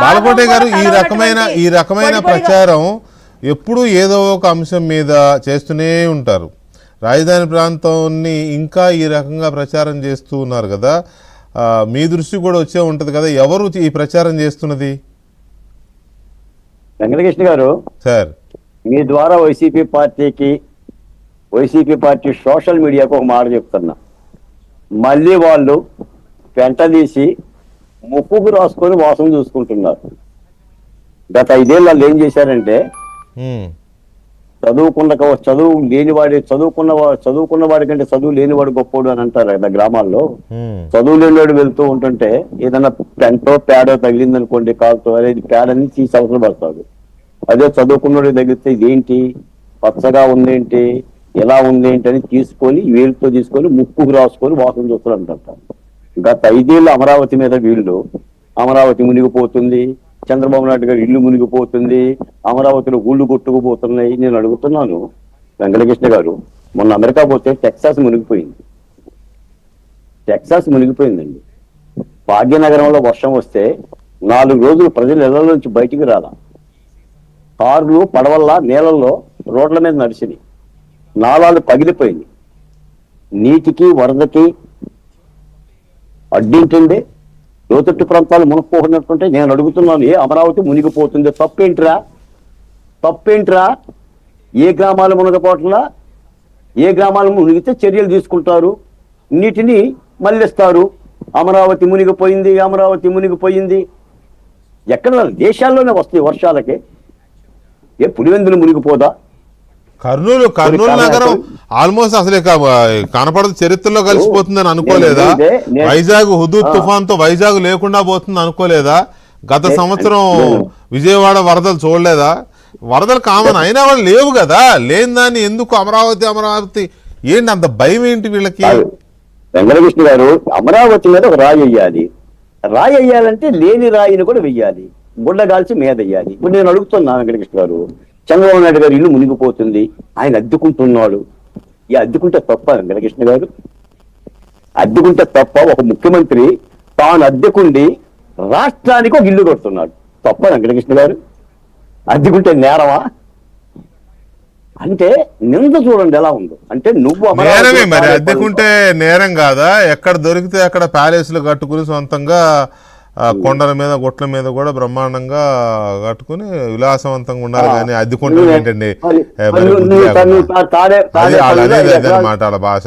బాలకోటే గారు, ఈ రకమైన ప్రచారం ఎప్పుడు ఏదో ఒక అంశం మీద చేస్తూనే ఉంటారు. రాజధాని ప్రాంతాన్ని ఇంకా ఈ రకంగా ప్రచారం చేస్తూ ఉన్నారు కదా, మీ దృష్టి కూడా వచ్చే ఉంటది కదా, ఎవరు ఈ ప్రచారం చేస్తున్నది? వెంకటకృష్ణ గారు సార్, మీ ద్వారా వైసీపీ పార్టీ సోషల్ మీడియాకు ఒక మాట చెప్తున్నా. మళ్ళీ వాళ్ళు పెంట తీసి ముక్కుకు రాసుకొని వాసన చూసుకుంటున్నారు. గత 5 ఏళ్ళు వాళ్ళు ఏం చేశారంటే, చదువుకున్న వాడి కంటే చదువు లేనివాడు గొప్పోడు అని అంటారు కదా గ్రామాల్లో. చదువు లేనివాడు వెళ్తూ ఉంటుంటే ఏదైనా పెంటో పేడో తగిలింది అనుకోండి కాలుతో, అనేది పేడని తీసి అవసరం పడతాడు. అదే చదువుకున్నవాడికి తగిలితే ఇదేంటి పచ్చగా ఉందేంటి, ఎలా ఉందేంటి అని తీసుకొని వేలుతో తీసుకొని ముక్కుకు రాసుకొని వాసన చూస్తారు అంటారు. గత 5 ఏళ్ళు అమరావతి మీద వీళ్ళు, అమరావతి మునిగిపోతుంది, చంద్రబాబు నాయుడు గారు ఇల్లు మునిగిపోతుంది, అమరావతిలో ఊళ్ళు కొట్టుకుపోతున్నాయి. నేను అడుగుతున్నాను వెంకటకృష్ణ గారు, మొన్న అమెరికా పోతే టెక్సాస్ మునిగిపోయిందండి. భాగ్యనగరంలో వర్షం వస్తే 4 రోజులు ప్రజలు ఇళ్ల నుంచి బయటికి రాలా. కార్లు పడవల్లా నీళ్ళల్లో రోడ్ల మీద నడిచినాయి. నాలాలు పగిలిపోయింది. నీటికి వరదకి అడ్డింటండి. లోతట్టు ప్రాంతాలు మునిగిపోతున్నట్టుంటే నేను అడుగుతున్నాను, ఏ అమరావతి మునిగిపోతుంది, తప్పేంట్రా? ఏ గ్రామాలు మునగపోవట్లా? ఏ గ్రామాలు మునిగితే చర్యలు తీసుకుంటారు, నీటిని మళ్ళిస్తారు. అమరావతి మునిగిపోయింది. ఎక్కడ దేశాల్లోనే వస్తాయి వర్షాలకి. ఏ పులివెందులు మునిగిపోదా? కర్నూలు నగరం ఆల్మోస్ట్ అసలే కనపడదు, చరిత్రలో కలిసిపోతుందని అనుకోలేదా? వైజాగ్ హుదూద్ తుఫాన్ తో వైజాగ్ లేకుండా పోతుంది అనుకోలేదా? గత సంవత్సరం విజయవాడ వరదలు చూడలేదా? వరదలు కామన్ అయినా వాళ్ళు లేవు కదా. లేని దాన్ని ఎందుకు అమరావతి ఏంటి అంత భయం ఏంటి వీళ్ళకి? వెంకటకృష్ణ గారు, అమరావతి మీద ఒక రాయి వేయాలంటే లేని రాయిని కూడా వెయ్యాలి, గుడ్డగాల్చి మీద వెయ్యాలి. ఇప్పుడు నేను అడుగుతున్నా వెంకటకృష్ణ గారు, చంద్రబాబు నాయుడు గారు ఇల్లు మునిగిపోతుంది, ఆయన అద్దెకుంటున్నాడు. ఈ అద్దెకుంటే తప్ప వెంకటకృష్ణ గారు? అద్దెకుంటే తప్ప? ఒక ముఖ్యమంత్రి తాను అద్దెకుండి రాష్ట్రానికి ఒక ఇల్లు కడుతున్నాడు, తప్ప వెంకటకృష్ణ గారు? అద్దెకుంటే నేరమా? అంటే నింద చూడండి ఎలా ఉందో. అంటే నువ్వు నేరమే మరి, అద్దెకుంటే నేరం కాదా? ఎక్కడ దొరికితే అక్కడ ప్యాలెస్లు కట్టుకుని సొంతంగా కొండల మీద గుట్ల మీద కూడా బ్రహ్మాండంగా కట్టుకుని విలాసవంతంగా ఉండాలి. కానీ అద్దెకుంటే ఏంటండి మాట్లాడాల భాష.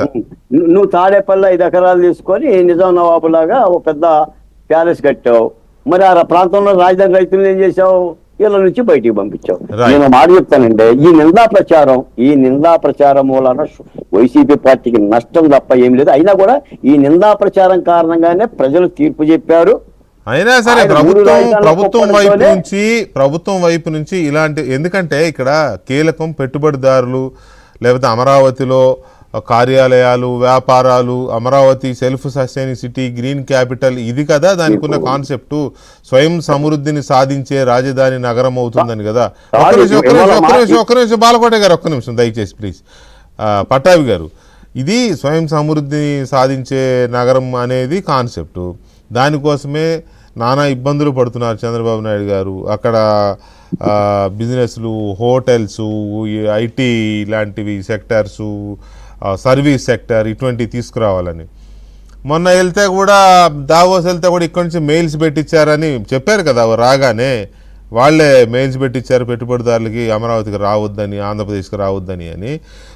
నువ్వు తాడేపల్లి 5 ఎకరాలు తీసుకొని నిజాం నవాబులాగా ఒక పెద్ద ప్యాలెస్ కట్టావు. మరి ఆ ప్రాంతంలో రాజధాని రైతులు ఏం చేశావు? ఇళ్ళ నుంచి బయటికి పంపించావు. నేను మాట చెప్తానండి, ఈ నిందా ప్రచారం మూలన వైసీపీ పార్టీకి నష్టం తప్ప ఏం లేదు. అయినా కూడా ఈ నిందా ప్రచారం కారణంగానే ప్రజలు తీర్పు చెప్పారు. అయినా సరే ప్రభుత్వం వైపు నుంచి ఇలాంటి, ఎందుకంటే ఇక్కడ కీలకం పెట్టుబడిదారులు, లేకపోతే అమరావతిలో కార్యాలయాలు, వ్యాపారాలు, Amaravati self sustaining city, green capital, ఇది కదా దానికి ఉన్న కాన్సెప్ట్. స్వయం సమృద్ధిని సాధించే రాజధాని నగరం అవుతుందని కదా. ఒక్క నిమిషం బాలకోట గారు, ఒక్క నిమిషం దయచేసి ప్లీజ్. పట్టాభి గారు, ఇది స్వయం సమృద్ధిని సాధించే నగరం అనేది కాన్సెప్ట్. దానికోసమే నానా ఇబ్బందులు పడుతున్నారు చంద్రబాబు నాయుడు గారు. అక్కడ బిజినెస్లు, హోటల్స్, ఐటీ లాంటివి సెక్టర్స్, సర్వీస్ సెక్టర్ ఇటువంటివి తీసుకురావాలని. మొన్న వెళ్తే కూడా దావోస్ వెళ్తే కూడా ఇక్కడి నుంచి మెయిల్స్ పెట్టించారని చెప్పారు కదా. రాగానే వాళ్ళే మెయిల్స్ పెట్టించారు పెట్టుబడిదారులకి, అమరావతికి రావద్దని, ఆంధ్రప్రదేశ్కి రావద్దని అని.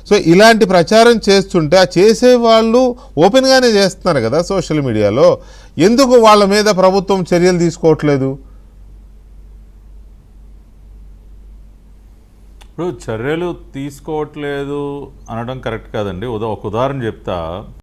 సో ఇలాంటి ప్రచారం చేస్తుంటే ఆ చేసేవాళ్ళు ఓపెన్గానే చేస్తున్నారు కదా సోషల్ మీడియాలో. ఎందుకు వాళ్ళ మీద ప్రభుత్వం చర్యలు తీసుకోవట్లేదు? ఇప్పుడు చర్యలు తీసుకోవట్లేదు అనడం కరెక్ట్ కాదండి. ఒక ఉదాహరణ చెప్తా.